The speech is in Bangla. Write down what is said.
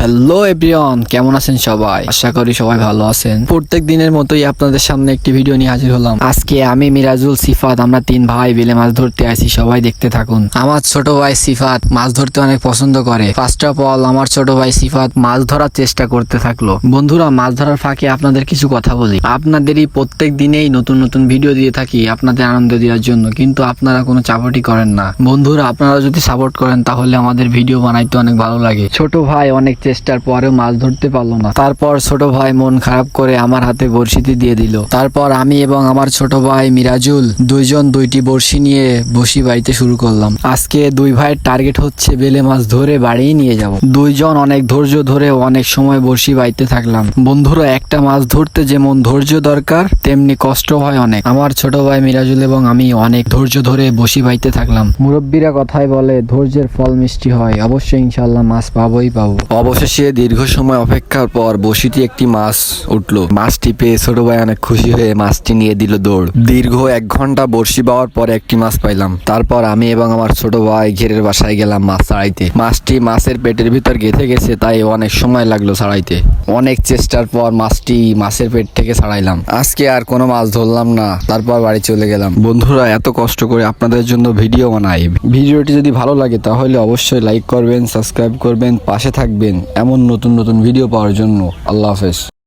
হ্যালো এভরিওয়ান, কেমন আছেন সবাই? আশা করি সবাই ভালো আছেন। প্রত্যেক দিনের মতোই আপনাদের সামনে একটি ভিডিও নিয়ে হাজির হলাম। আজকে আমি মিরাজুল, সিফাত, আমরা তিন ভাই বিলে মাছ ধরতে আসি। সবাই দেখতে থাকুন। আমার ছোট ভাই সিফাত মাছ ধরতে অনেক পছন্দ করে। ফার্স্ট অফ অল আমার ছোট ভাই সিফাত মাছ ধরার চেষ্টা করতে থাকলো। বন্ধুরা, মাছ ধরার ফাঁকে আপনাদের কিছু কথা বলি। আপনাদেরই প্রত্যেক দিনেই নতুন নতুন ভিডিও দিয়ে থাকি আপনাদের আনন্দ দেওয়ার জন্য, কিন্তু আপনারা কোনো সাপোর্টই করেন না। বন্ধুরা, আপনারা যদি সাপোর্ট করেন তাহলে আমাদের ভিডিও বানাইতে অনেক ভালো লাগে। ছোট ভাই অনেক চেষ্টার পরেও মাছ ধরতে পারলো না। তারপর ছোট ভাই মন খারাপ করে আমার হাতে বড়শিটি দিয়ে দিল। তারপর আমি এবং আমার ছোট ভাই মিরাজুল দুইজন দুইটি বড়শি নিয়ে বসি বাইতে শুরু করলাম। আজকে দুই ভাইয়ের টার্গেট হচ্ছে বেলে মাছ ধরে বাড়ি নিয়ে যাব। দুইজন অনেক ধৈর্য ধরে অনেক সময় বড়শি বাইতে থাকলাম। বন্ধুরা, একটা মাছ ধরতে যেমন ধৈর্য দরকার তেমনি কষ্ট হয় অনেক। আমার ছোট ভাই মিরাজুল এবং আমি অনেক ধৈর্য ধরে বসি বাইতে থাকলাম। মুরব্বীরা কথায় বলে ধৈর্যের ফল মিষ্টি হয়। অবশ্যই ইনশাল্লাহ মাছ পাবোই পাবো। অবশেষে দীর্ঘ সময় অপেক্ষার পর বসিতে একটি মাছ উঠলো। মাছটি পেয়ে ছোট ভাই অনেক খুশি হয়ে মাছটি নিয়ে দিল দৌড়। দীর্ঘ 1 ঘন্টা বড়শি পাওয়ার পর একটি মাছ পাইলাম। তারপর আমি এবং আমার ছোট ভাই ঘেরের বাসায় গেলাম মাছ ছাড়াইতে। মাছটি মাছের পেটের ভিতর গেঁথে গেছে, তাই অনেক সময় লাগলো ছাড়াইতে। অনেক চেষ্টার পর মাছটি মাছের পেট থেকে ছাড়াইলাম। আজকে আর কোনো মাছ ধরলাম না, তারপর বাড়ি চলে গেলাম। বন্ধুরা, এত কষ্ট করে আপনাদের জন্য ভিডিও বানাই। ভিডিওটি যদি ভালো লাগে তাহলে অবশ্যই লাইক করবেন, সাবস্ক্রাইব করবেন, পাশে থাকবেন এমন নতুন নতুন ভিডিও পাওয়ার জন্য। আল্লাহ হাফেজ।